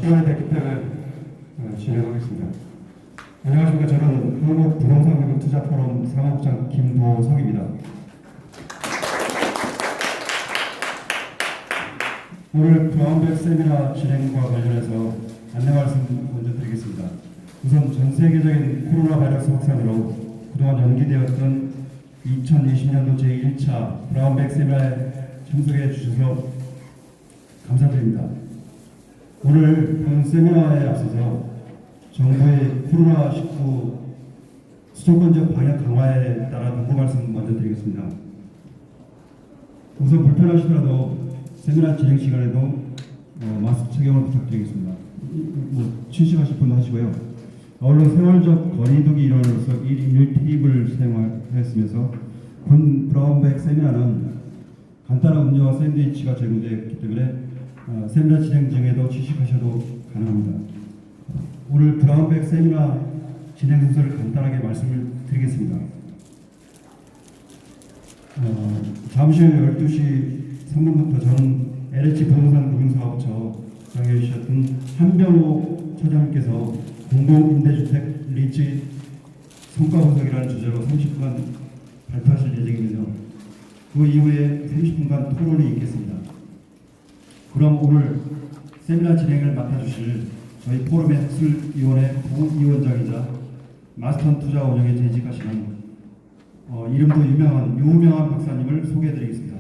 10월에 됐기 때문에 진행하겠습니다. 안녕하십니까. 저는 한국부동산금융투자포럼 사무국장 김도석입니다. 오늘 브라운백 세미나 진행과 관련해서 안내 말씀 먼저 드리겠습니다. 우선 전 세계적인 코로나 바이러스 확산으로 그동안 연기되었던 2020년도 제1차 브라운백 세미나에 참석해 주셔서 감사드립니다. 오늘 본 세미나에 앞서서 정부의 코로나19 수도권적 방역 강화에 따라 당부 말씀 먼저 드리겠습니다. 우선 불편하시더라도 세미나 진행 시간에도 마스크 착용을 부탁드리겠습니다. 취식하실 분도 하시고요. 아울러 생활적 거리두기 일환으로서 1인 1테이블 사용하였으면서 본 브라운백 세미나는 간단한 음료와 샌드위치가 제공되었기 때문에 세미나 진행 중에도 취식하셔도 가능합니다. 오늘 브라운백 세미나 진행 순서를 간단하게 말씀을 드리겠습니다. 잠시 후 12시 3분부터 저는 LH 부동산 금융사업처장에 주셨던 한병호 처장님께서 공공임대주택 리츠 성과 분석이라는 주제로 30분간 발표하실 예정이면요. 그 이후에 30분간 토론이 있겠습니다. 그럼 오늘 세미나 진행을 맡아주실 저희 포럼의 학술위원회 부위원장이자 마스턴 투자 운영에 재직하시는 이름도 유명한 박사님을 소개해드리겠습니다.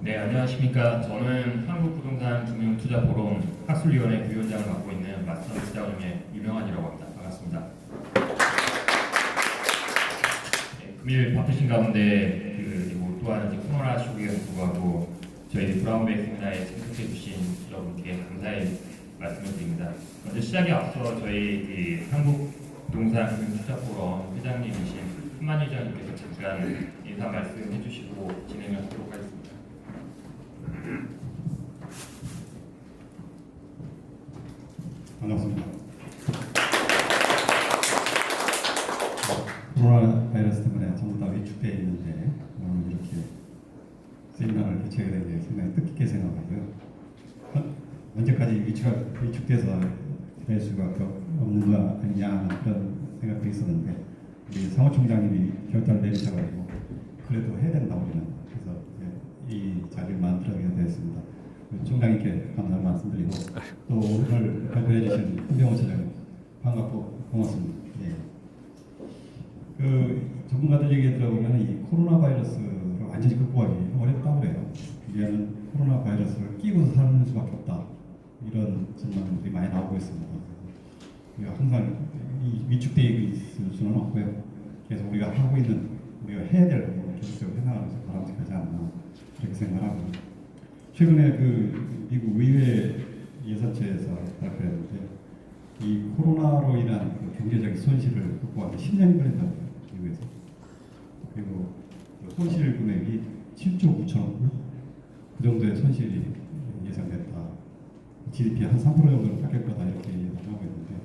네, 안녕하십니까. 저는 한국부동산금융투자포럼 학술위원회 부위원장을 맡고 있는 마스턴 투자 운영의 유명한이라고 합니다. 반갑습니다. 네, 금일 바쁘신 가운데 몰두하는 코로나 시국에 불구하고 저희 브라운백 세미나에 참석해 주신 여러분께 감사의 말씀을 드립니다. 먼저 시작에 앞서 저희 한국부동산금융투자포럼 회장님이신 한만희 회장님께서 잠깐 인사 말씀해 주시고 진행을 하도록 하겠습니다. 반갑습니다. 코로나 바이러스 때문에 전부 다 위축되어 있는데 오늘 이렇게 세미나를 개최하게 된 게 상당히 뜻깊게 생각하고요. 언제까지 위축돼서 될 수밖에 없는 거 아니냐 그런 생각도 있었는데 우리 사무총장님이 결단을 내리셔가지고 그래도 해야 된다 우리는. 그래서 이 자리를 만들어야 되었습니다. 총장님께 감사의 말씀드리고 또 오늘 발표해 주신 한병호 차장님 반갑고 고맙습니다. 예. 전문가들 얘기 들어보면 이 코로나 바이러스를 완전히 극복하기 어렵다고 그래요. 이제는 코로나 바이러스를 끼고서 사는 수밖에 없다. 이런 전망들이 많이 나오고 있습니다. 우리가 항상 위축되어 있을 수는 없고요. 계속 우리가 하고 있는 우리가 해야 될 것을 계속적으로 해나가면서 바람직하지 않나 그렇게 생각하고 최근에 미국 의회 예산처에서 발표했는데 이 코로나로 인한 경제적인 손실을 극복하기 10년이 걸린다고 해요. 미국에서. 그리고 손실 금액이 7조 9천억 불? 그 정도의 손실이 예상됐다. GDP 한 3% 정도로 깎일 거다 이렇게 예상하고 있는데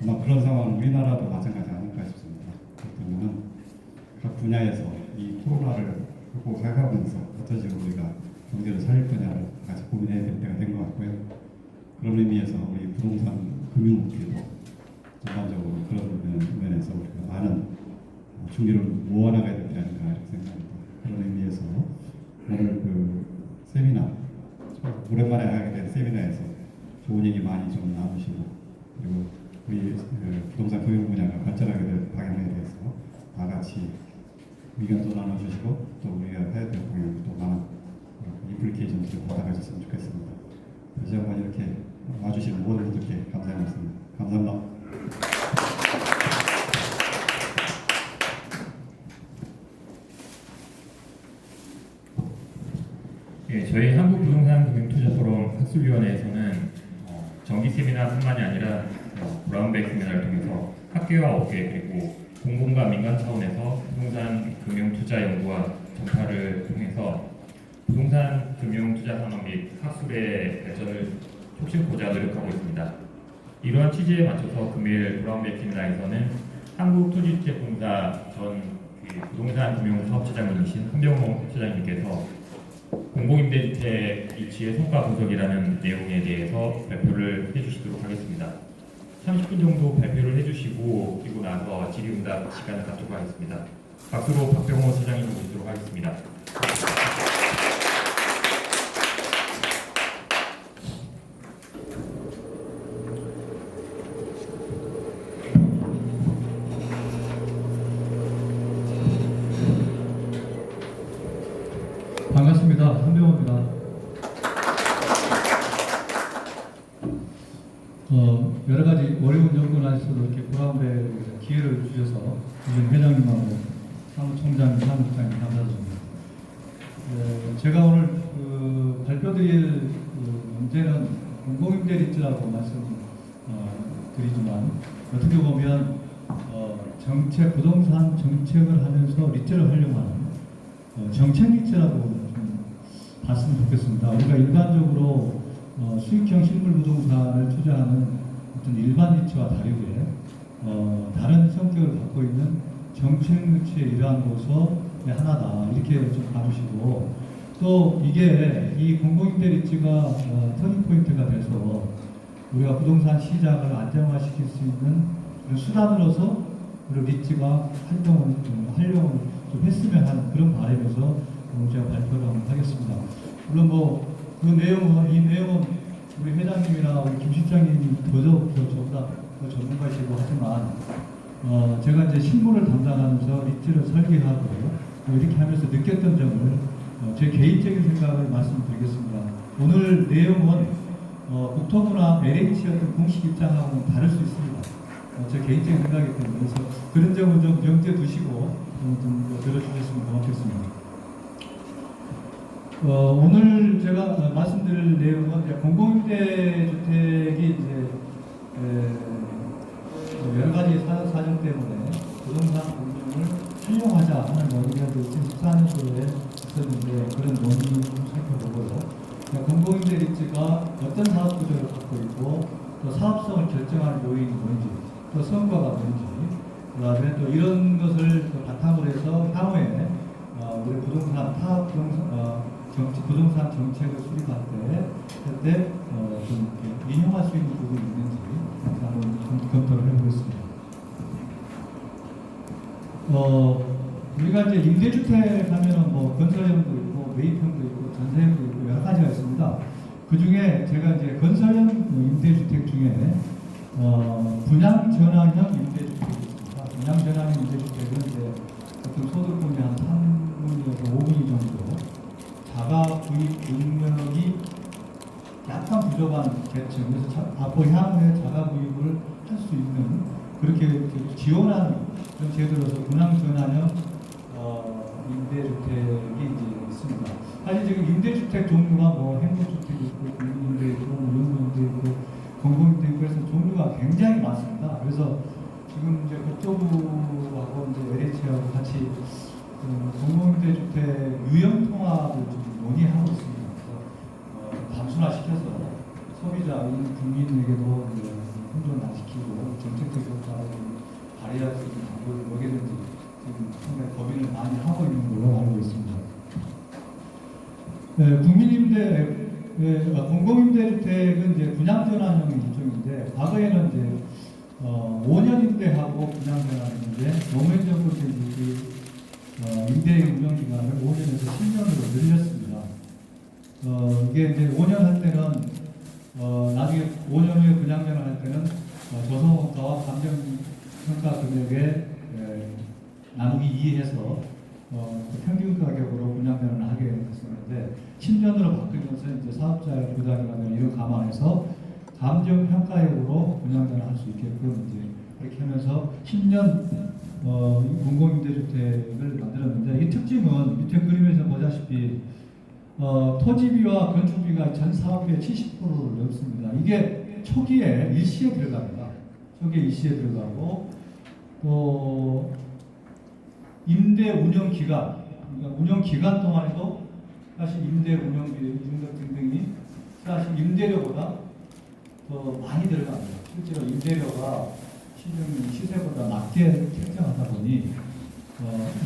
아마 그런 상황은 우리나라도 마찬가지 아닐까 싶습니다. 그렇다면 각 분야에서 이 코로나를 극복해가면서 어떤 식으로 우리가 경제를 살릴 거냐를 같이 고민해야 될 때가 된 것 같고요. 그런 의미에서 우리 부동산 금융업계도 전반적으로 그런 면에서 우리가 많은 준비를 모아나가야 될 게 아닌가 이렇게 생각합니다. 그런 의미에서 오늘 세미나 오랜만에 하게 된 세미나에서 좋은 얘기 많이 좀 나누시고 그리고 우리 부동산 금융 분야가 발전하게 될 방향에 대해서 다 같이 의견도 나눠주시고 또 우리가 해야 될 방향도 또 많은 인플리케이션을 받아가셨으면 좋겠습니다. 다시 한번 이렇게 와주신 모든 분들께 감사의 말씀 감사합니다. 네, 저희 한국부동산금융투자포럼 학술위원회에서는 정기 세미나뿐만이 아니라 브라운백 세미나를 통해서 학계와 업계 그리고 공공과 민간 차원에서 부동산 금융 투자 연구와 전파를 통해서 부동산 금융 투자 산업 및 학술의 발전을 촉진하고자 노력하고 있습니다. 이러한 취지에 맞춰서 금일 브라운백 세미나에서는 한국토지주택공사 그 부동산 금융사업처장님이신 한병호 처장님께서 공공임대주택 이치의 성과 분석이라는 내용에 대해서 발표를 해주시도록 하겠습니다. 30분 정도 발표를 해주시고 그리고 나서 질의응답 시간을 갖도록 하겠습니다. 박수로 박병호 처장님을 모시도록 하겠습니다. 반갑습니다. 한병호입니다. 여러 가지 어려운 여건하에서도 이렇게 브라운베 기회를 주셔서 우리 회장님하고 사무총장님, 사무국장님 감사드립니다. 제가 오늘 발표드릴 문제는 공공임대립지라고 말씀드리지만 어떻게 보면 부동산 정책을 하면서 리츠를 활용하는 정책 리츠라고 좀 봤으면 좋겠습니다. 우리가 일반적으로 수익형 실물 부동산을 투자하는 어떤 일반 리츠와 다르게 다른 성격을 갖고 있는 정책 리츠의 일환으로서 하나다 이렇게 좀 봐주시고 또 이게 이 공공임대 리츠가 터닝 포인트가 돼서 우리가 부동산 시장을 안정화시킬 수 있는 그런 수단으로서 우리 리츠가 활용을 좀 했으면 하는 그런 바람에서 제가 발표를 한번 하겠습니다. 물론 이 내용은 우리 회장님이나 우리 김 실장님이 저보다 더 전문가시고 하지만 제가 이제 실무를 담당하면서 리츠를 설계하고 이렇게 하면서 느꼈던 점을 제 개인적인 생각을 말씀드리겠습니다. 오늘 내용은 국토부나 LH 어떤 공식 입장하고는 다를 수 있습니다. 제 개인적인 생각이기 때문에 그래서 그런 점은 좀 염두에 두시고 좀 들어주셨으면 고맙겠습니다. 오늘 제가 말씀드릴 내용은 이제 공공임대 주택이 이제 여러 가지 사정 때문에 부동산 공정을 활용하자 하는 논의가 2014년도에 있었는데 그런 논의를 좀 살펴보고요. 공공임대 리츠가 어떤 사업 구조를 갖고 있고 또 사업성을 결정하는 요인이 뭔지 또 성과가 뭔지 그다음에 또 이런 것을 바탕으로 해서 향후에 우리 부동산 부동산 정책을 수립할 때 좀 인용할 수 있는 부분이 있는지 한번 검토를 해보겠습니다. 우리가 이제 임대주택 하면은 건설형도 있고 매입형도 있고 전세형도 있고 여러 가지가 있습니다. 그 중에 제가 이제 건설형 임대주택 중에 분양 전환형 임대주택이 있습니다. 분양 전환형 임대주택은 이제 보통 소득분이 한 3분에서 5분위 정도 자가 구입 능력이 약간 부족한 계층, 그래서 앞으로 향후에 자가 구입을 할 수 있는 그렇게 지원하는 그런 제도로서 분양 전환형 임대주택이 이제 있습니다. 사실 지금 임대주택 종류가 행복주택이 있고 공공임대 있고 연구임대 있고 공공임대 있고 그래서 종류가 굉장히 많습니다. 그래서 지금 이제 국토부하고 이제 LH하고 같이 공공임대주택 유형 통합을 좀 논의하고 있습니다. 그래서 단순화시켜서 소비자인 국민에게도 혼돈 안 시키고 정책적 효과를 발휘할 수 있는 방법을 뭐겠는지 지금 상당히 고민을 많이 하고 있는 걸로 알고 있습니다. 공공임대주택은 이제 분양전환형 일종인데 과거에는 이제 5년 임대하고 분양전환했는데 노무현정부 때 임대 운영 기간을 5년에서 10년으로 늘렸습니다. 이게 이제 5년 할 때는 나중에 5년 후에 분양전환 할 때는 조성원가와 감정평가 금액에 나누기 2해서 평균 가격으로 분양전환을 하게 됐었는데 10년으로 바뀌면서 이제 사업자의 부담이나 이런 감안해서 감정평가액으로 분양전환 할 수 있게끔 이제 그렇게 하면서 10년 공공임대주택을 만들었는데 이 특징은 밑에 그림에서 보다시피 토지비와 건축비가 전 사업비의 70%를 넘습니다. 이게 초기에 일시에 들어갑니다. 초기에 일시에 들어가고 또 임대 운영 기간, 그러니까 운영 기간 동안에도 사실 임대 운영비 이런 것 등등이 사실 임대료보다 더 많이 들어갑니다. 실제로 임대료가 시중 시세보다 낮게 책정하다 보니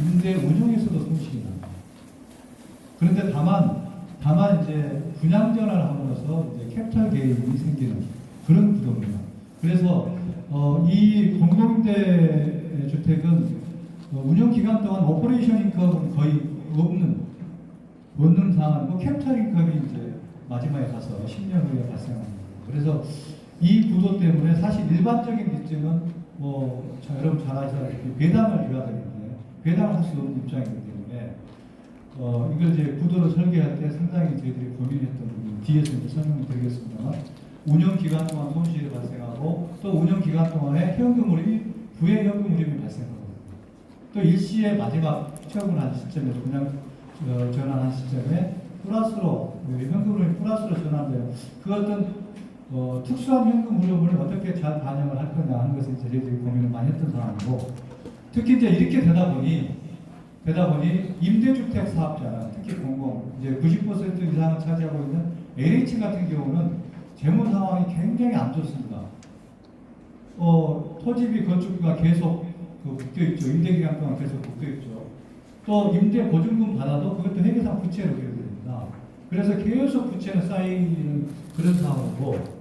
임대 운용에서도 손실이 납니다. 그런데 다만 이제 분양 전환을 함으로써 이제 캐피탈 게인이 생기는 그런 구조입니다. 그래서 이 공공임대 주택은 운영 기간 동안 오퍼레이션 인컴은 거의 없는 상황이고 캐피탈 인컴이 이제 마지막에 가서 10년 후에 발생합니다. 그래서 이 구조 때문에 사실 일반적인 리츠는 여러분 잘 아시다시피 배당을 줘야 되는데 배당을 할 수 없는 입장이기 때문에 이걸 이제 구도를 설계할 때 상당히 저희들이 고민했던 부분 뒤에서 이제 설명을 드리겠습니다만 운영 기간 동안 손실이 발생하고 또 운영 기간 동안에 현금 흐름이 부의 현금 흐름이 발생하고 또 일시에 마지막 체험을 한 시점에 그냥 전환한 시점에 플러스로 현금 흐름이 플러스로 전환돼요. 그 어떤 특수한 현금 흐름을 어떻게 잘 반영을 할 거냐 하는 것을 저희들이 고민을 많이 했던 상황이고 특히 이제 이렇게 되다 보니 임대주택 사업자는 특히 이제 90% 이상을 차지하고 있는 LH 같은 경우는 재무 상황이 굉장히 안 좋습니다. 토지비 건축비가 계속 묶여 있죠. 임대 기간 동안 계속 묶여 있죠. 또 임대 보증금 받아도 그것도 회계상 부채로 되어집니다. 그래서 계속 부채는 쌓이는 그런 상황이고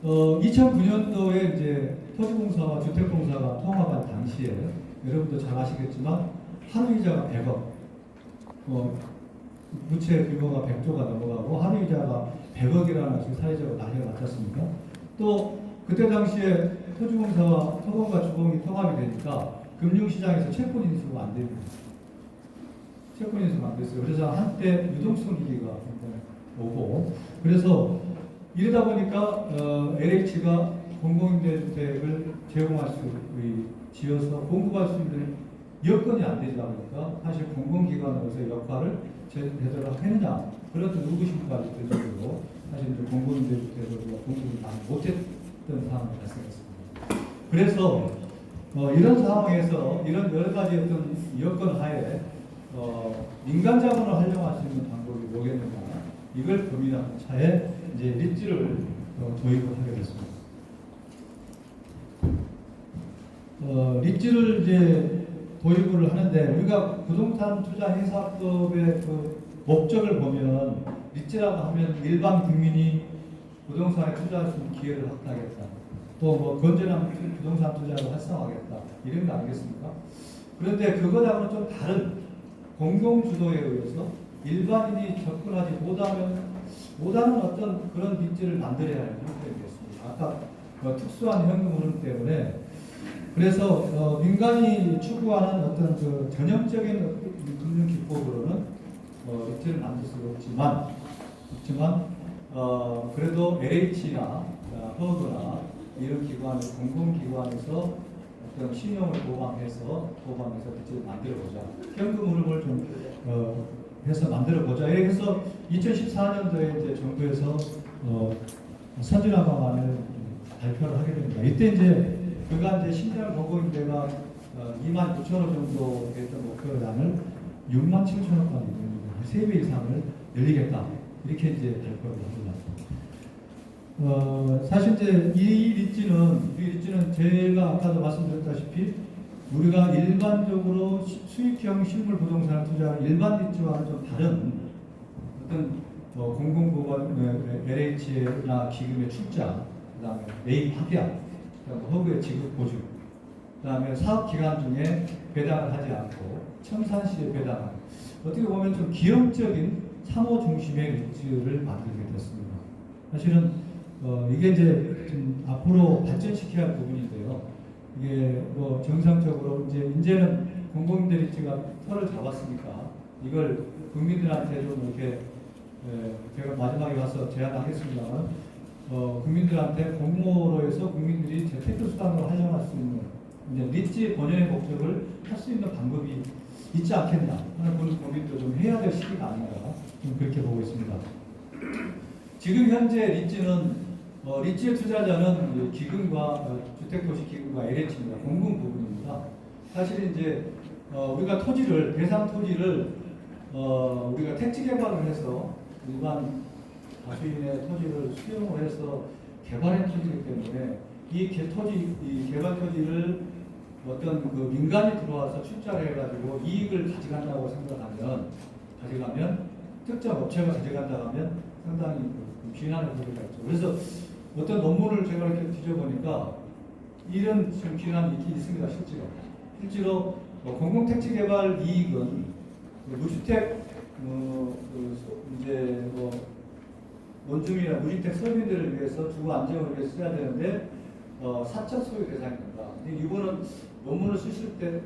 2009년도에 이제 토지공사와 주택공사가 통합한 당시에 여러분도 잘 아시겠지만 하루이자가 100억, 부채 규모가 100조가 넘어가고 하루이자가 100억이라는 지금 사회적으로 난리가 났었습니다. 또 그때 당시에 토지공사와 토건과 주공이 통합이 되니까 금융시장에서 채권 인수가 안 됩니다. 채권 인수가 안 됐어요. 그래서 한때 유동성 위기가 오고 그래서 이러다 보니까 LH가 공공임대주택을 제공할 수 지어서 공급할 수 있는 여건이 안 되다 보니까 사실 공공기관으로서의 역할을 제대로 했느냐 그런 의구심까지 들 정도로 사실 이제 공공임대주택을 공급을 많이 못했던 상황이 발생했습니다. 그래서 이런 상황에서 이런 여러 가지 어떤 여건 하에 민간 자본을 활용할 수 있는 방법이 뭐겠느냐 이걸 고민하는 차에 이제 리츠를 도입을 하게 됐습니다. 리츠를 이제 도입을 하는데 우리가 부동산 투자 행사법의 그 목적을 보면 리츠라고 하면 일반 국민이 부동산에 투자할 수 있는 기회를 확대하겠다. 또 뭐 건전한 부동산 투자를 활성화하겠다. 이런 거 아니겠습니까? 그런데 그거하고는 좀 다른 공공주도에 의해서 일반인이 접근하지 못하는 어떤 그런 빚지를 만들어야 하는 형태였습니다. 아까 특수한 현금 흐름 때문에 그래서 민간이 추구하는 어떤 그 전형적인 금융 기법으로는 빚지를 만들 수 없지만 그래도 LH나 허그나 이런 기관, 공공기관에서 어떤 신용을 보강해서 빚지를 만들어보자. 현금 흐름을 좀 해서 만들어보자. 그래서 2014년도에 이제 정부에서 선진화 방안을 발표를 하게 됩니다. 이때 이제 그가 이제 신장 공공임대가 29,000호 정도 됐던 목표량을 67,000호까지 늘립니다. 3배 이상을 늘리겠다. 이렇게 이제 발표를 합니다. 사실 이제 이 리츠는 제가 아까도 말씀드렸다시피 우리가 일반적으로 수익형 실물 부동산을 투자하는 일반 리츠와는 좀 다른 어떤 공공기관 LH나 기금의 출자, 그다음에 매입 합약, 허브의 지급 보증, 그다음에 사업 기간 중에 배당을 하지 않고 청산시에 배당하는 어떻게 보면 좀 기형적인 상호 중심의 리츠를 만들게 됐습니다. 사실은 이게 이제 좀 앞으로 발전시켜야 할 부분인데요. 이게 뭐 정상적으로 이제는 공공임대 리츠가 털을 잡았으니까 이걸 국민들한테 좀 이렇게 제가 마지막에 와서 제안하겠습니다만 국민들한테 공모로 해서 국민들이 재테크 수단으로 활용할 수 있는 이제 리츠 본연의 목적을 할 수 있는 방법이 있지 않겠나 하는 그런 고민도 좀 해야 될 시기가 아닌가 좀 그렇게 보고 있습니다. 지금 현재 리츠는 리츠의 투자자는 기금과 주택도시 기금과 LH입니다. 공공 부분입니다. 사실 이제 우리가 토지를 대상 토지를 우리가 택지 개발을 해서 일반 다수인의 토지를 수용을 해서 개발한 토지이기 때문에 이 개발 토지를 어떤 그 민간이 들어와서 출자를 해가지고 이익을 가져가면 특정 업체가 가져간다 하면 상당히 그 비난을 받을 있죠. 그래서 어떤 논문을 제가 이렇게 뒤져보니까 이런 좀 비난이 있긴 있습니다. 실제로 공공택지 개발 이익은 그 무주택 이제 원주민이나 무주택 서민들을 위해서 주거 안정을 위해서 써야 되는데 사적 소유 대상입니다. 근데 이거는 논문을 쓰실 때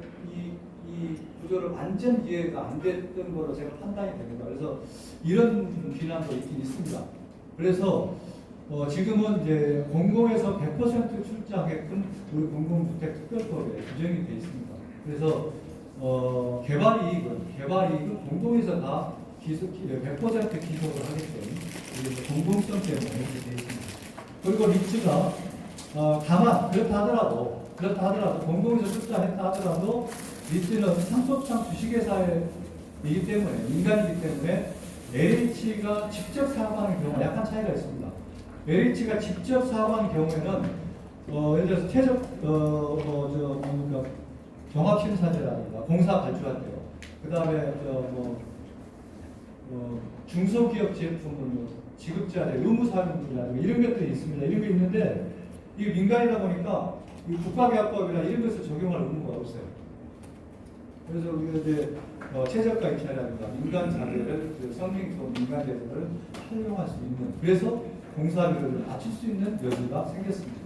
이 구조를 완전 이해가 안 됐던 거로 제가 판단이 됩니다. 그래서 이런 비난도 있긴 있습니다. 그래서 지금은 이제 공공에서 100% 출자하게끔 우리 공공주택특별법에 규정이 되어 있습니다. 그래서 개발 이익은 공공에서 다 100% 기소를 하게끔 그래서 공공성 때문에 이렇게 되어 있습니다. 그리고 리츠가 다만 그렇다 하더라도 공공에서 출자했다 하더라도 리츠는 상속상 주식회사이기 때문에 민간이기 때문에 LH가 직접 사업하는 경우가 약간 차이가 있습니다. LH가 직접 사업하는 경우에는 예를 들어서 최적 종합심사제라든가 공사 발주할 때요. 그 다음에 중소기업 제품 지급자재 의무사항들이라든가 이런 것들이 있습니다. 이런 게 있는데 이게 민간이다 보니까 이 국가계약법이나 이런 것을 적용할 의무가 없어요. 그래서 우리가 이제 최저가 입찰이라든가 민간 자재를 성능소 민간 자재를 활용할 수 있는 그래서 공사비를 낮출 수 있는 여지가 생겼습니다.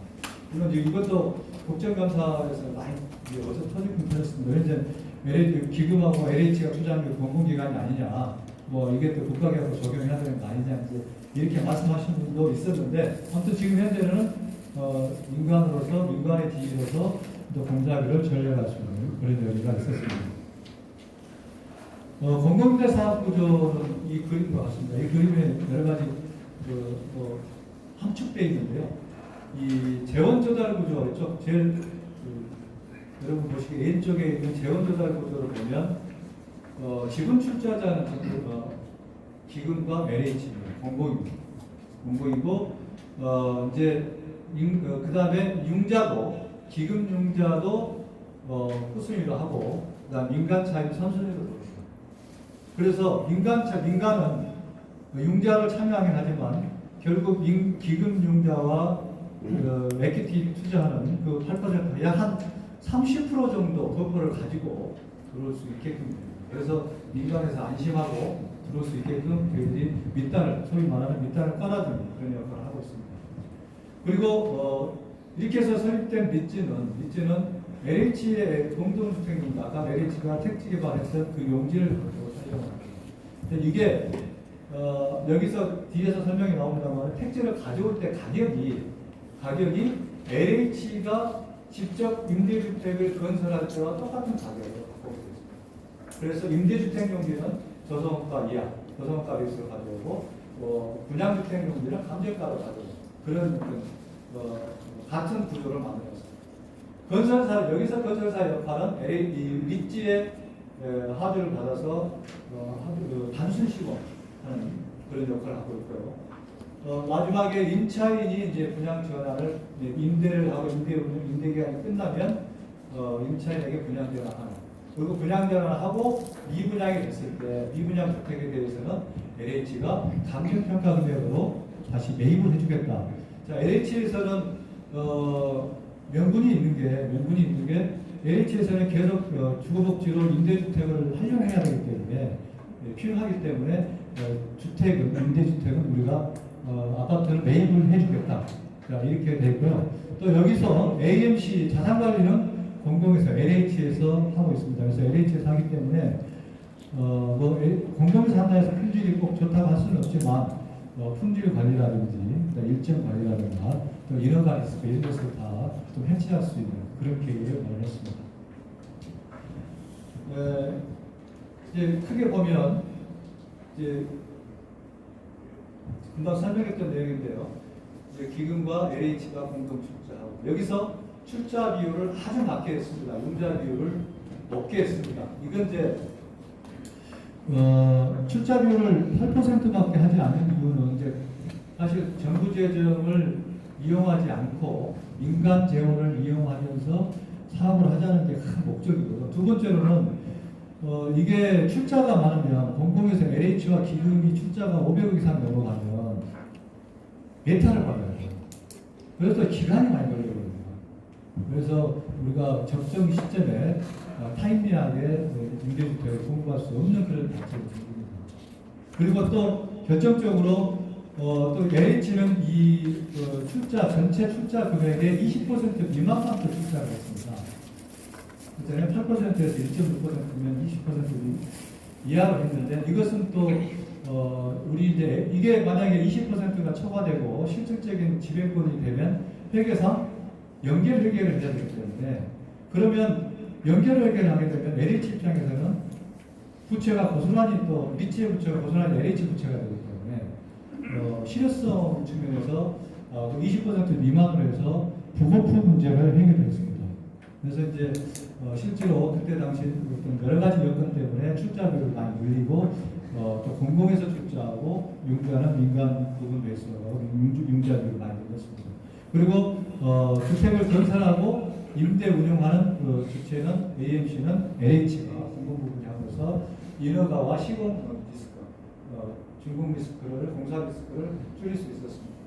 물론 이제 이것도 국정감사에서 많이 어서 터지긴 터졌습니다. 이제 LH 기금하고 LH가 투자하는 게 공공기관이 아니냐, 이게 또 국가계약으로 적용해야 되는 거 아니냐 이제 이렇게 말씀하시는 분도 있었는데 아무튼 지금 현재는 민간으로서 민간의 지위로서 또 공사비를 전려할 수 있는 그런 여지가 있었습니다. 공공임대 사업 구조는 이 그림과 같습니다. 이 그림에 여러 가지 함축되어 있는데요. 이 재원 조달 구조 있죠. 제일 여러분 보시기에 왼쪽에 있는 재원 조달 구조를 보면 지분 출자자는 전부 기금과 LH입니다. 공공이고 이제 그 다음에 융자도 기금 융자도 후순위로 하고 그다음 민간 차입 선순위로 들어옵니다. 그래서 민간은 융자를 참여하긴 하지만 결국 기금 융자와 에퀴티 투자하는 그 8% 약 한 30% 정도 버퍼를 가지고 들어올 수 있게끔 됩니다. 그래서 민간에서 안심하고 들어올 수 있게끔 저희들이 밑단을 소위 말하는 밑단을 깔아주는 그런 역할을 하고 있습니다. 그리고 이렇게 해서 설립된 리츠는 LH의 공동주택입니다. 아까 LH가 택지 개발했던 그 용지를 가지고 사용합니다. 이게 여기서 뒤에서 설명이 나옵니다만 택지를 가져올 때 가격이 LH가 직접 임대주택을 건설할 때와 똑같은 가격으로 갖고 있습니다. 그래서 임대주택 용지는 저소득가 이하, 저소득가 베이스로 가져오고 분양주택 용지는 감정가로 가져오고 그런 같은 구조를 만들었습니다. 여기서 건설사 역할은 리츠의 합의를 받아서 단순 시공하는 그런 역할을 하고 있고요. 마지막에 임차인이 이제 분양 전환을 임대를 하고 임대 기간이 끝나면 임차인에게 분양 전환하는 그리고 분양 전환을 하고 미분양이 됐을 때 미분양 주택에 대해서는 LH가 감정 평가 금액으로 다시 매입을 해주겠다. 자, LH에서는 명분이 있는 게 LH에서는 계속 주거복지로 임대주택을 활용해야 되기 때문에 필요하기 때문에 임대주택은 우리가 아파트를 매입을 해주겠다. 자, 이렇게 되고요. 또 여기서 AMC 자산관리는 공공에서 LH에서 하고 있습니다. 그래서 LH에서 하기 때문에 공공에서 한다 해서 품질이 꼭 좋다고 할 수는 없지만 품질 관리라든지 일정 관리라든가 또 인허가 리스크 이런 것을 다 좀 해치할 수 있는 그런 계획을 마련했습니다. 이제 크게 보면 이제 금방 설명했던 내용인데요. 이제 기금과 LH가 공동 출자하고 여기서 출자 비율을 아주 낮게 했습니다. 융자 비율을 높게 했습니다. 이건 이제 출자 비율을 8%밖에 하지 않은 이유는 이제 사실 정부 재정을 이용하지 않고 민간 재원을 이용하면서 사업을 하자는 게 큰 목적이고요. 두 번째로는 이게 출자가 많으면 공공에서 LH와 기금이 출자가 500억 이상 넘어가면 예타를 받아야 돼요. 그래서 기간이 많이 걸리거든요. 그래서 우리가 적정 시점에 타임리하게 임대주택을 공급할 수 없는 그런 단점이 생깁니다. 그리고 또 결정적으로 또 LH는 이 출자 전체 출자 금액의 20% 미만만 또 출자를 했습니다. 그전에 8%에서 1.6%면 20% 이하로 했는데 이것은 또 우리 이제 이게 만약에 20%가 초과되고 실질적인 지배권이 되면 회계상 연결 회계를 해야 되기 때문에 그러면 연결 회계를 하게 되면 LH 입장에서는 부채가 고스란히 또 리츠의 부채가 고스란히 LH 부채가 되기 때문에 실효성 측면에서 20% 미만으로 해서 부고프 문제를 해결했습니다. 그래서 이제 실제로 그때 당시 어떤 여러 가지 여건 때문에 출자비를 많이 늘리고 또 공공에서 출자하고 융자는 민간 부분 베이스로 융자비를 많이 늘렸습니다. 그리고 주택을 건설하고 임대 운영하는 그 주체는 AMC는 LH가 공공 부분이 하면서 인허가와 시공 리스크, 준공 리스크를 공사 리스크를 줄일 수 있었습니다.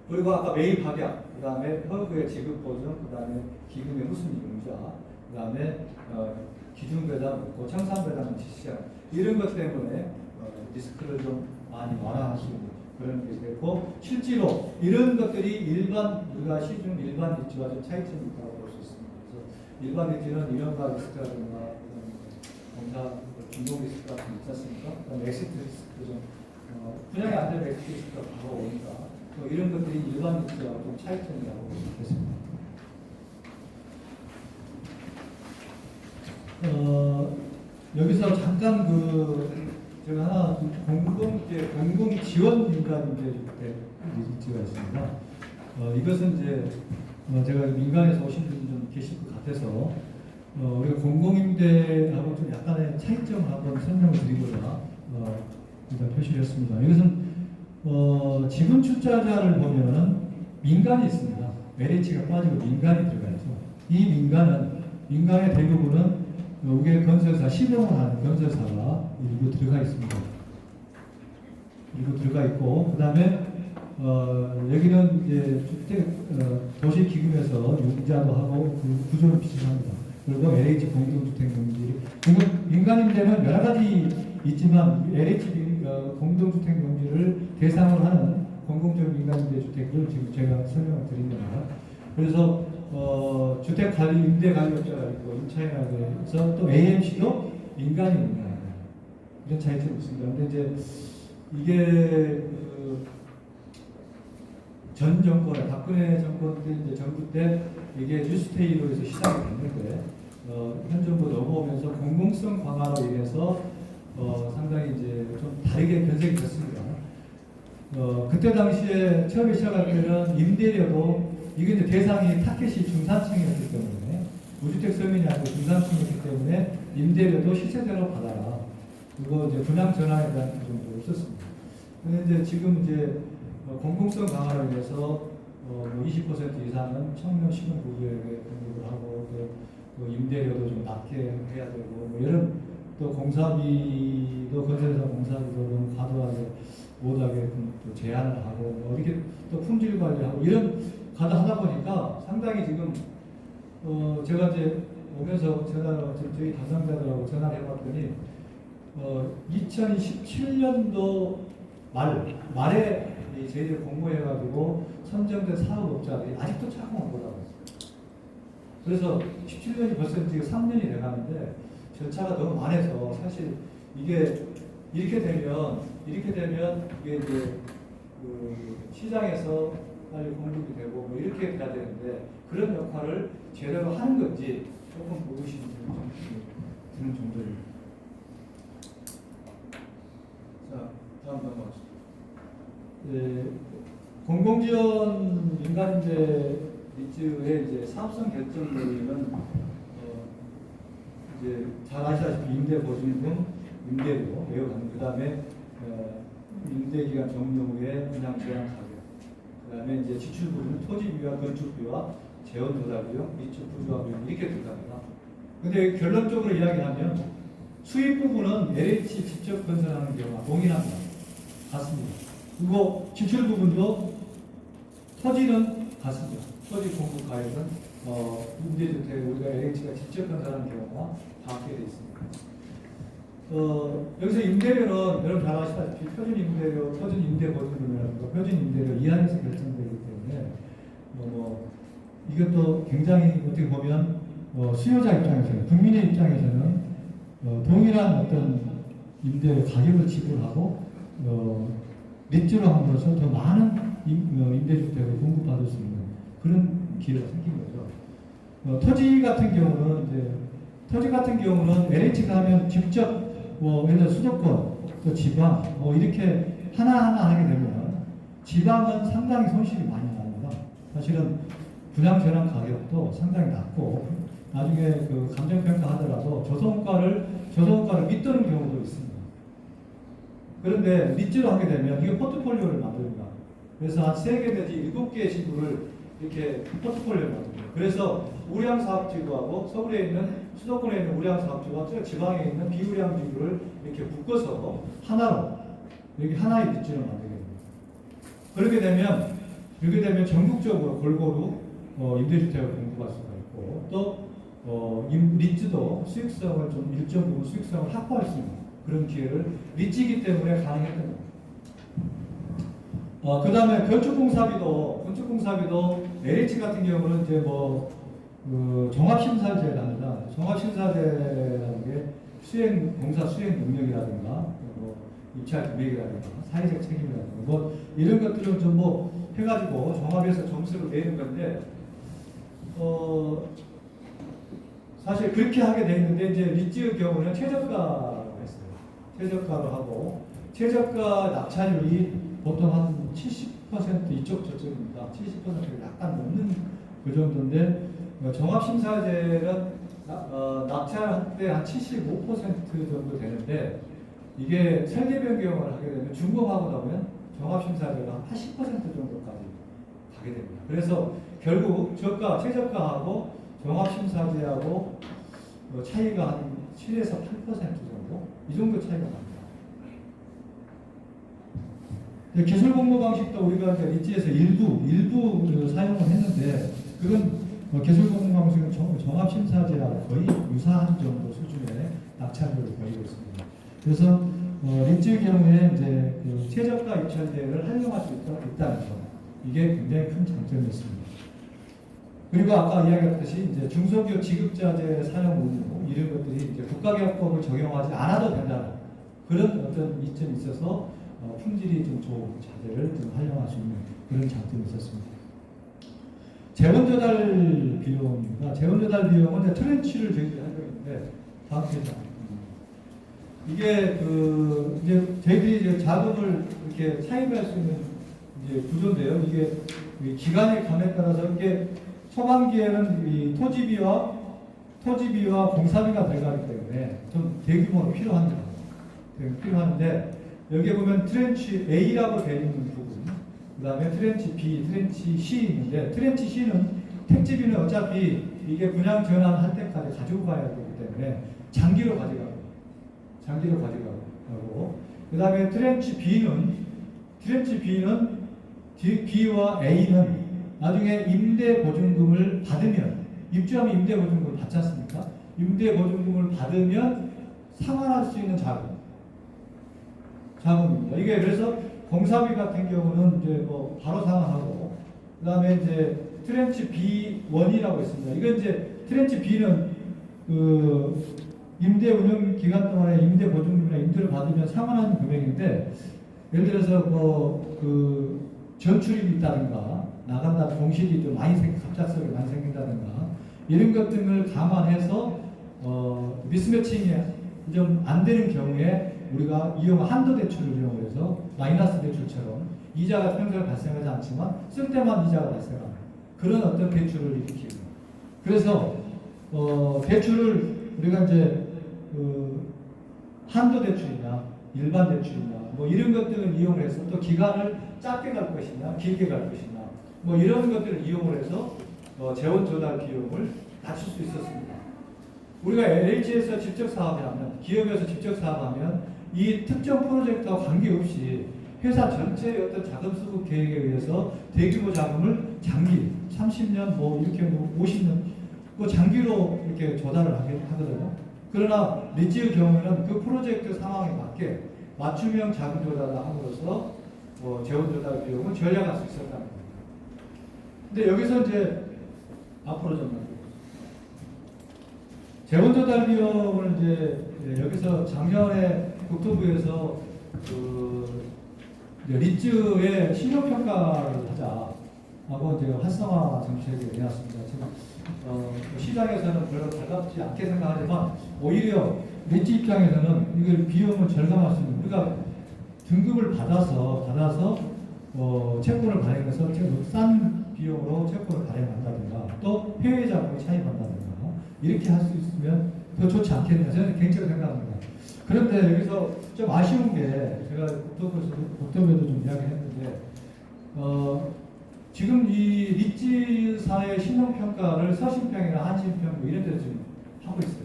그리고 아까 매입 합약, 그 다음에 허그의 지급 보증, 그 다음에 기금의 무슨 융자, 그 다음에 기준 배당, 고창산 배당 지시한 이런 것 때문에 리스크를 좀 많이 완화할 수 있는 그런 게 되고 실제로 이런 것들이 일반 우리가 시중 일반 입지와 좀 차이점이 있다고 볼 수 있습니다. 그래서 일반 입지는 이런가 리스크라든가 공사 중공 리스크 같은 게 있지 않습니까? 그다음에 엑시트 리스크 좀 분양이 안 되면 엑시트 리스크가 바로 오니까 또 이런 것들이 일반 입지와 좀 차이점이라고 볼 수 있겠습니다. 여기서 잠깐 제가 하나 공공 지원 민간임대주택 입지가 있습니다. 이것은 이제 제가 민간에서 오신 분이 좀 계실 것 같아서 우리가 공공임대하고 좀 약간의 차이점을 한번 설명을 드리고자 일단 표시를 했습니다. 이것은 지분 출자자를 보면은 민간이 있습니다. LH가 빠지고 민간이 들어가 있죠. 이 민간의 대부분은 여기에 건설사, 시공을 하는 건설사가 일부 들어가 있습니다. 일부 들어가 있고, 그 다음에, 여기는 이제 주택, 도시기금에서 융자도 하고, 그 구조는 비슷합니다. 그리고 LH 공동주택용지. 그리고 민간임대는 여러 가지 있지만, LH 공동주택용지를 대상으로 하는 공공적 민간임대 주택을 지금 제가 설명을 드린 겁니다. 그래서, 주택관리, 임대관리업자가 있고, 임차인에서 또 AMC도 민간입니다. 이런 차이점이 있습니다. 근데 이제 이게 전 정권에, 박근혜 정권 때, 이제 정부 때 이게 뉴스테이로 해서 시작이 됐는데, 현 정부 넘어오면서 공공성 강화로 인해서 상당히 이제 좀 다르게 변색이 됐습니다. 그때 당시에 처음에 시작할 때는 임대료도 이게 이제 대상이 타겟이 중산층이었기 때문에 무주택 서민이 아니고 중산층이었기 때문에 임대료도 시세대로 받아라. 그리고 이제 분양 전환에 대한 규정도 없었습니다. 근데 이제 지금 이제 공공성 강화로 인해서 20% 이상은 청년 신혼 부부에게 공급을 하고 또 임대료도 좀 낮게 해야 되고 뭐 이런 또 공사비도 건설회사 공사비도 너무 과도하게 못하게 또 제한을 하고 뭐 이렇게 또 품질 관리하고 이런 하다 보니까 상당히 지금 제가 이제 오면서 저희 담당자들하고 전화를 해봤더니 2017년도 말에 저희들 공모해가지고 선정된 사업업자들이 아직도 착공을 못하고 있어요. 그래서 17년이 벌써 지금 3년이 돼가는데 절차가 너무 많아서 사실 이게 이렇게 되면 이게 이제 시장에서 빨리 공급이 되고 뭐 이렇게 돼야 되는데 그런 역할을 제대로 하는 건지 조금 보시는 그런 정도입니다. 자, 다음 넘어가겠습니다. 공공지원 민간임대 리츠의 이제 사업성 결정 요인은 이제 잘 아시다시피 임대보증금, 임대료 매우 많은 그 다음에 임대기간 종료 후에 분양 제한 가격, 그 그다음에 이제 지출 부분은 토지비와 건축비와 재원 조달 비용, 리츠 부조화 비용 이렇게 들어갑니다. 근데 결론적으로 이야기하면 수입 부분은 LH 직접 건설하는 경우가 동일합니다. 같습니다. 그리고 지출 부분도 토지는 같습니다. 토지 공급 가액은 임대주택 우리가 LH가 직접 건설하는 경우가 같게 되어 있습니다. 여기서 임대료는 여러분 잘 아시다시피 표준 임대료, 표준 임대 보증금이라든가 표준 임대료 이하에서 결정되기 때문에 이것도 굉장히 어떻게 보면 수요자 입장에서는, 국민의 입장에서는 동일한 어떤 임대 가격을 지불하고 리즈로 함으로써 더 많은 임대주택을 공급받을 수 있는 그런 기회가 생긴 거죠. 토지 같은 경우는 LH가 하면 직접 예를 들어 수도권, 또 지방 이렇게 하나하나 하게 되면 지방은 상당히 손실이 많이 납니다. 사실은 분양 전환 가격도 상당히 낮고 나중에 그 감정평가 하더라도 조성가를 밑도는 경우도 있습니다. 그런데 리즈로 하게 되면 이게 포트폴리오를 만듭니다. 그래서 한 3개 내지 7개의 지구를 이렇게 포트폴리오를 만듭니다. 그래서 우량 사업지구하고 서울에 있는 수도권에 있는 우량 사업지구와 지방에 있는 비우량 지구를 이렇게 묶어서 하나로 여기 하나의 리즈를 만들게 됩니다. 그렇게 되면 전국적으로 골고루 임대주택을 공급할 수가 있고 또 리즈도 수익성을 좀 일정 부분 수익성을 확보할 수 있는 그런 기회를 리즈이기 때문에 가능했던 겁니다. 그 다음에 건축공사비도 LH 같은 경우는 이제 종합심사제랍니다. 종합심사제라는 게 공사 수행 능력이라든가 입찰 금액이라든가 사회적 책임이라든가 이런 것들을 좀 해가지고 종합해서 점수를 내는 건데 사실 그렇게 하게 돼 있는데 이제 리즈의 경우는 최저가로 했어요. 최저가로 하고 최저가 낙찰률이 보통 한 70% 이쪽 저쪽입니다. 70%가 약간 넘는 그 정도인데 종합심사제는 낙찰할 때 한 75% 정도 되는데 이게 설계 변경을 하게 되면 준공하고 나면 종합심사제가 한 80% 정도까지 가게 됩니다. 그래서 결국 최저가하고 종합심사제하고 차이가 한 7에서 8% 정도 이 정도 차이가 납니다. 기술 공모 방식도 우리가 이제 리즈에서 일부 사용을 했는데 그건 기술 공모 방식은 종합심사제하고 거의 유사한 정도 수준의 낙찰률을 보이고 있습니다. 그래서 리즈의 경우에 이제 그 최저가 입찰제를 활용할 수 있다는 점 이게 굉장히 큰 장점이었습니다. 그리고 아까 이야기했듯이 이제 중소기업 지급자재 사용 의무 이런 것들이 이제 국가기업법을 적용하지 않아도 된다는 그런 어떤 이점이 있어서 품질이 좀 좋은 자재를 좀 활용할 수 있는 그런 장점이 있었습니다. 재원 조달 비용입니다. 재원 조달 비용은 트렌치를 저희들이 한 적인데 다음 페이지. 이게 이제 저희들이 이제 자금을 이렇게 차입할 수 있는 이제 구조인데요. 이게 기간의 감에 따라서 이게 초반기에는 이 토지비와 공사비가 들어가기 때문에 좀 대규모로 필요합니다. 필요한데 여기에 보면 트렌치 A라고 되어 있는 부분, 그 다음에 트렌치 B, 트렌치 C 있는데 트렌치 C는 택지비는 어차피 이게 분양 전환할 때까지 가지고 가야 되기 때문에 장기로 가져가고 그 다음에 트렌치 B는 B와 A는 나중에 임대보증금을 받으면 입주하면 임대보증금을 받지 않습니까? 임대보증금을 받으면 상환할 수 있는 자금입니다. 이게 그래서 공사비 같은 경우는 이제 바로 상환하고 그 다음에 이제 트렌치 B1이라고 있습니다. 이건 이제 트렌치 B는 임대 운영 기간 동안에 임대 보증금이나 임대를 받으면 상환하는 금액인데 예를 들어서 전출입이 있다든가 나간다 공실이 좀 갑작스럽게 많이 생긴다든가 이런 것들을 감안해서 미스매칭이 좀 안 되는 경우에 우리가 한도 대출을 이용해서 마이너스 대출처럼 이자가 평소에 발생하지 않지만 쓸 때만 이자가 발생하는 그런 어떤 대출을 일으키고 그래서 대출을 우리가 이제 한도 대출이나 일반 대출이나 이런 것들을 이용해서 또 기간을 짧게 갈 것이냐 길게 갈 것이냐 뭐 이런 것들을 이용을 해서 재원 조달 비용을 낮출 수 있었습니다. 우리가 LH에서 직접 사업하면, 기업에서 직접 사업하면 이 특정 프로젝트와 관계없이 회사 전체의 어떤 자금 수급 계획에 의해서 대규모 자금을 장기 30년 뭐 이렇게 뭐 50년 뭐 장기로 이렇게 조달을 하거든요. 그러나 리츠의 경우에는 그 프로젝트 상황에 맞게 맞춤형 자금 조달을 함으로써 재원 조달 비용을 절약할 수 있었다는 겁니다. 근데 여기서 이제 앞으로 좀 재원 조달 비용을 이제 여기서 작년에 국토부에서 리츠의 신용 평가를 하자하고 이제 활성화 정책을 내놨습니다. 지금 시장에서는 별로 달갑지 않게 생각하지만 오히려 리츠 입장에서는 이걸 비용을 절감할 수 있는, 우리가 등급을 받아서 채권을 발행해서 싼 비용으로 채권을 발행한다든가 또 해외 자금을 차입한다든가 이렇게 할 수 있으면 더 좋지 않겠냐 저는 개인적으로 생각합니다. 그런데 여기서 좀 아쉬운 게 제가 국토부에도 좀 이야기했는데 지금 이 리츠사의 신용평가를 서신평이나 한신평 뭐 이런 데서 지금 하고 있어요.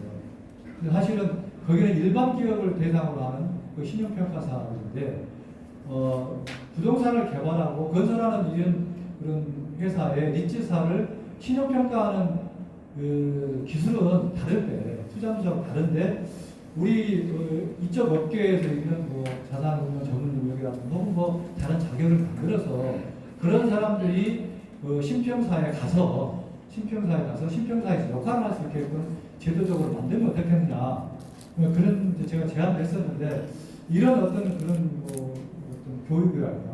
근데 사실은 거기는 일반 기업을 대상으로 하는 그 신용평가사인데 부동산을 개발하고 건설하는 이런 그런 회사의 리츠사를 신용평가하는 그 기술은 다른데 투자부자하고 다른데 우리 이쪽 업계에서 있는 뭐 자산운용 전문 능력이라든가 혹은 뭐 다른 자격을 만들어서 그런 사람들이 신평사에 가서 신평사에서 역할을 할 수 있게끔 제도적으로 만들면 어떻겠느냐 그런 이제 제가 제안을 했었는데 이런 어떤 그런 뭐 어떤 교육이랄까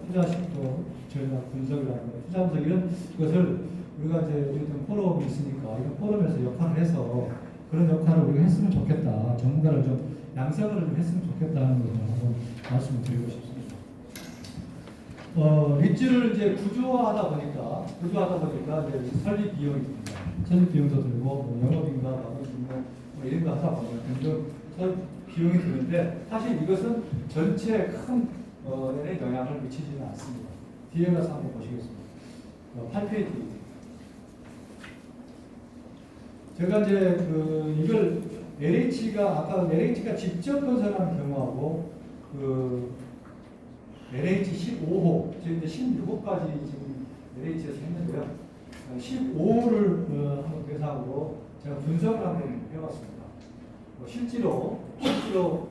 투자식도 전략 분석이라든가 투자 분석 이런 것을 우리가 이제 어떤 포럼이 있으니까 이런 포럼에서 역할을 해서 그런 역할을 우리가 했으면 좋겠다. 전문가를 좀 양성을 좀 했으면 좋겠다는 것을 한번 말씀을 드리고 싶습니다. 리츠를 이제 구조화하다 보니까 이제 설립 비용이 듭니다. 설립 비용도 들고 뭐 영업인가 마감인가 뭐 이런 거 하다 보면 굉장히 설립 비용이 드는데 사실 이것은 전체에 큰 영향을 미치지는 않습니다. 뒤에 가서 한번 보시겠습니다. 8페이지. 제가 이제 이걸 아까 LH가 직접 건설하는 경우하고 LH 15호, 지금 이제 16호까지 지금 LH에서 했는데요. 15호를 한번 대상으로 제가 분석을 한번 해봤습니다. 실제로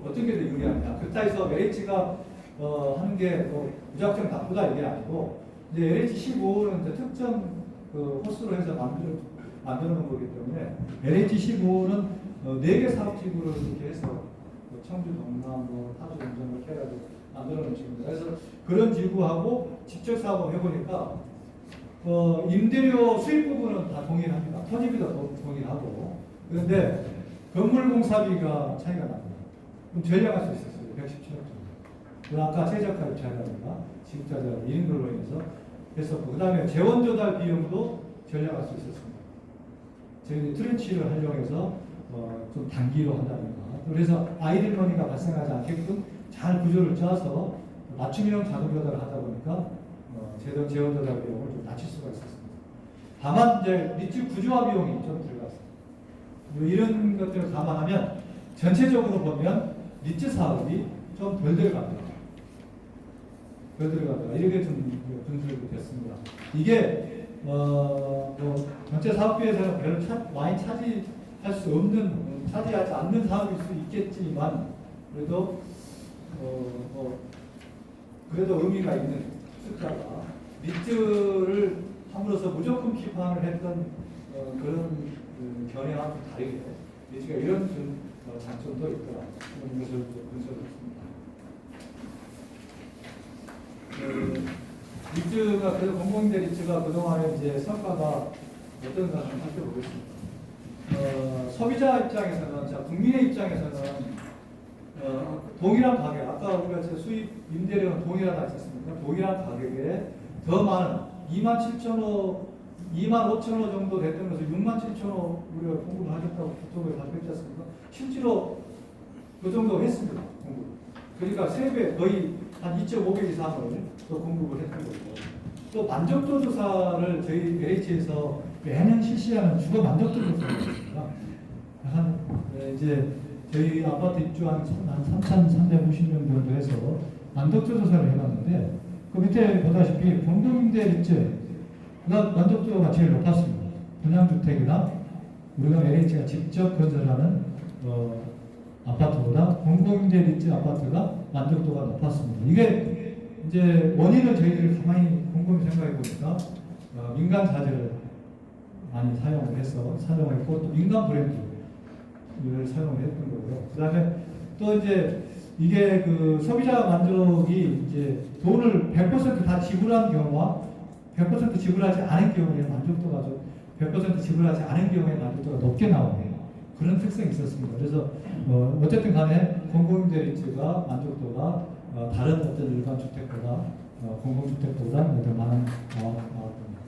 어떤 게 더 유리하냐. 그따위서 LH가 하는 게 무작정 나쁘다 이게 아니고 이제 LH 15호는 이제 특정 호수로 해서 만드는 거기 때문에 LH 15호는 4개 사업지구를 이렇게 해서 청주, 동남, 타주, 운전 이렇게 해가지고 만들어놓은 지구입니다. 그래서 그런 지구하고 직접 사업을 해보니까 임대료 수입 부분은 다 동일합니다. 토지비도 동일하고 그런데 건물 공사비가 차이가 납니다. 그럼 전략할 수 있었어요. 117억 정도. 아까 최저가 입찰이라든가 지급자자 이런 걸로 인해서 했었고 그 다음에 재원 조달 비용도 전략할 수 있었습니다. 저희 트렌치를 활용해서 좀 단기로 한다든가 그래서 아이들 머니가 발생하지 않게끔 잘 구조를 짜서 맞춤형 자금 조달을 하다 보니까 재원 조달 비용을 좀 낮출 수가 있었습니다. 다만 이제 리츠 구조화 비용이 좀 들어갔습니다. 이런 것들을 감안하면 전체적으로 보면 리츠 사업이 좀 덜 들어갑니다. 이렇게 좀 분석이 됐습니다. 이게 전체 사업비에서는 별로 많이 차지할 수 없는, 차지하지 않는 사업일 수 있겠지만 그래도 그래도 의미가 있는 숫자가 리츠를 함으로써 무조건 기판을 했던 그런 견해와 좀 다르게 리츠가 이런 좀 장점도 있더라. 이런 것을 분석했습니다. 리츠가 그래도 공공임대 리츠가 그동안에 이제 성과가 어떤가 좀 살펴보겠습니다. 소비자 입장에서는, 자 국민의 입장에서는 동일한 가격, 아까 우리가 수입 임대료는 동일하다 했었습니까? 동일한 가격에 더 많은 27,000호, 25,000호 정도 됐던 것을 67,000호 우리가 공급을 하겠다고 국토부에 발표했지 않습니까? 실제로 그 정도 했습니다. 공급. 그러니까 3배, 거의 한 2.5배 이상을 또 공급을 했던 거고, 또 만족도 조사를 저희 LH에서 매년 실시하는 주거 만족도 조사가 있습니다. 이제 저희 아파트 입주한 한 3,350명 정도 해서 만족도 조사를 해봤는데, 그 밑에 보다시피 공동임대 입주가 만족도가 제일 높았습니다. 분양주택이나 우리가 LH가 직접 건설하는 아파트보다 공공임대 입주 아파트가 만족도가 높았습니다. 이게 이제 원인을 저희들이 가만히 곰곰이 생각해 보니까 민간 자재를 많이 사용했고 또 민간 브랜드를 사용을 했던 거고요. 그다음에 또 이제 이게 그 소비자 만족이 이제 돈을 100% 다 지불한 경우와 100% 지불하지 않은 경우에 만족도가 좀 100% 지불하지 않은 경우에 만족도가 높게 나오네요. 그런 특성이 있었습니다. 그래서 어쨌든 간에 공공임대 입주가 만족도가 다른 어떤 일반 주택보다 공공주택보다 더 많은 나왔습니다.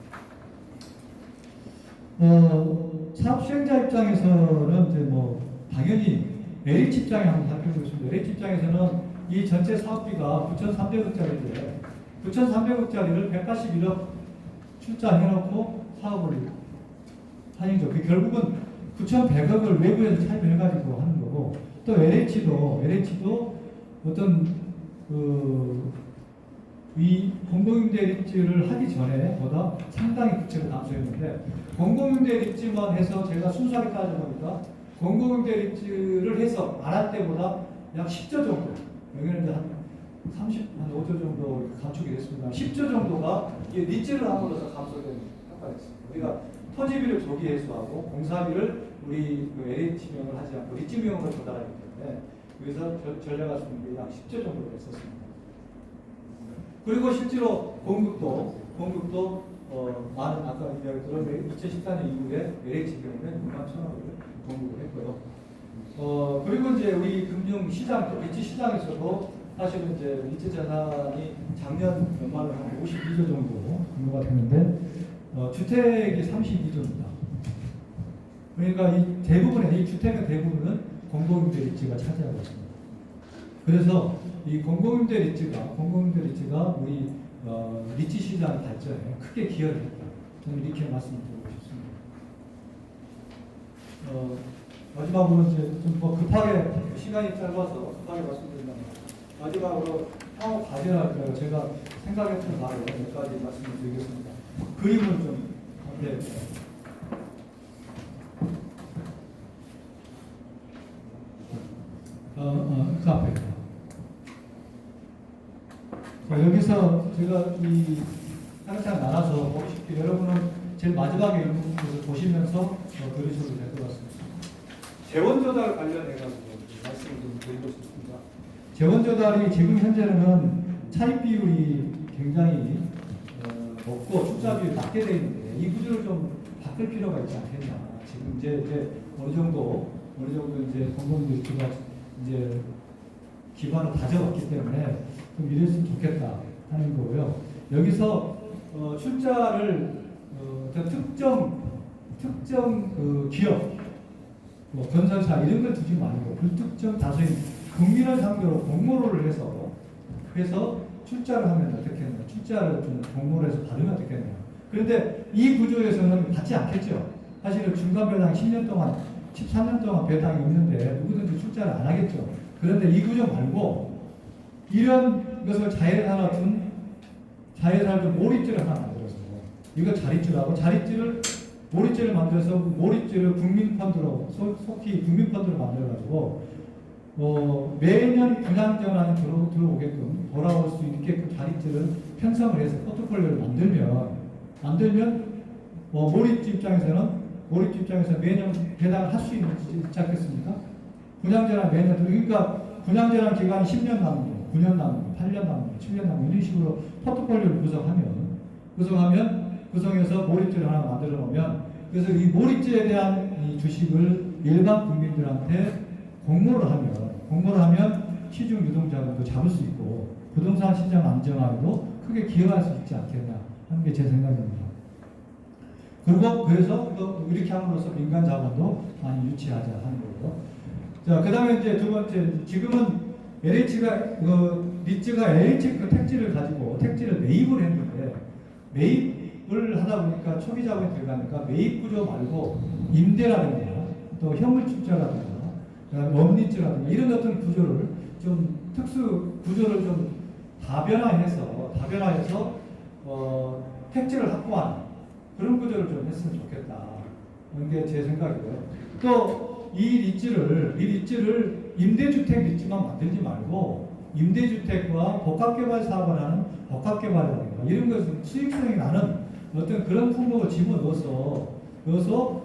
사업 수행자 입장에서는 이제 뭐 당연히 LH 입장에 한번 살펴보겠습니다. LH 입장에서는 이 전체 사업비가 9,300억짜리인데 9,300억짜리를 181억 출자해놓고 사업을 하는 거죠. 결국은 9,100억을 외부에서 차입해가지고 하는 거고, 또 LH도 어떤 이 공공임대 입주를 하기 전에 보다 상당히 부채를 감수했는데, 공공임대 입주만 해서 제가 순수하게 따져보니까 공공임대 입주를 해서 안 할 때보다 약 10조 정도, 여기는 한 5조 정도 감축이 됐습니다. 10조 정도가 리츠를 함으로써 감소된 효과가 있습니다. 우리가 토지비를 조기 회수하고 공사비를 우리 LH명을 하지 않고 리츠명으로 조달하기 때문에 여기서 전략할 수 있는 게 약 10조 정도 됐었습니다. 그리고 실제로 공급도 많은 아까 이야기했던 2014년 이후에 LH 경우에 6만 1,000억을 공급을 했고요. 그리고 이제 우리 금융시장, 또 리츠 시장에서도 사실은 이제 리츠 자산이 작년 연말로 한 52조 정도 규모가 되는데 주택이 32조입니다. 그러니까 이 주택의 대부분은 공공임대 리츠가 차지하고 있습니다. 그래서 이 공공임대 리츠가 우리 리츠 시장 발전에 크게 기여를 했다. 저는 이렇게 말씀드리고 싶습니다. 마지막으로 이제 좀 뭐 급하게 시간이 짧아서 급하게 말씀드린다면 마지막으로 향후 과제랄까요? 제가 생각했던 바로 몇 가지 말씀을 드리겠습니다. 그림을 좀 앞에 그 앞에. 자, 여기서 제가 이 항상 나눠서 보시기 여러분은 제일 마지막에 있는 것을 보시면서 들으셔도 될 것 같습니다. 재원 조달 관련해가지고 말씀을 좀 드리고 싶습니다. 재원 조달이 지금 현재는 차입 비율이 굉장히 높고 출자 비율이 낮게 되어 있는데 이 구조를 좀 바꿀 필요가 있지 않겠냐. 지금 이제 어느 정도 이제 공공주택가 이제 기반을 다져왔기 때문에 좀 이랬으면 좋겠다 하는 거고요. 여기서 출자를 특정 그 기업, 뭐 건설사 이런 걸 두지 말고 불특정 다수인 국민을 상대로 공모를 해서 출자를 하면 어떻겠냐. 출자를 좀 공모를 해서 받으면 어떻겠냐. 그런데 이 구조에서는 받지 않겠죠. 사실은 중간 배당 10년 동안 13년 동안 배당이 없는데 누구든지 출자를 안 하겠죠. 그런데 이 구조 말고 이런 것을 자회사나 몰입지를 하나 만들어서 이거 자립지라고 몰입지를 만들어서 몰입지를 국민펀드로 속히 국민펀드로 만들어가지고 매년 분양 전환이 들어오게끔 돌아올 수 있게끔 자립지를 편성을 해서 포트폴리오를 만들면 몰입지 입장에서는 매년 배당을 할 수 있지 않겠습니까? 분양전환 매년 그러니까 분양전환 기간이 10년 남은 거, 9년 남은 거, 8년 남은 거, 7년 남은 거 이런 식으로 포트폴리오를 구성해서 몰입지를 하나 만들어 놓으면 그래서 이 몰입지에 대한 이 주식을 일반 국민들한테 공모를 하면 시중 유동자금도 잡을 수 있고 부동산 시장 안정화에도 크게 기여할 수 있지 않겠냐 하는 게 제 생각입니다. 그래서 이렇게 함으로써 민간 자본도 많이 유치하자 하는 거고요. 자, 그 다음에 이제 두 번째, 지금은 LH가 리츠가 LH 그 택지를 가지고 택지를 매입을 했는데 매입을 하다 보니까 초기 자본이 들어가니까 매입 구조 말고 임대라든가 또 현물 출자라든가 그다음에 원리츠라든가 이런 어떤 구조를 좀 특수 구조를 좀 다변화해서 택지를 확보하는 그런 구조를 좀 했으면 좋겠다. 그런 게 제 생각이고요. 또 이 리츠를 임대주택 리츠만 만들지 말고 임대주택과 복합개발 사업을 하는 복합개발이라든가 이런 것은 수익성이 나는 어떤 그런 품목을 집어넣어서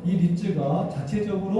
이 리츠가 자체적으로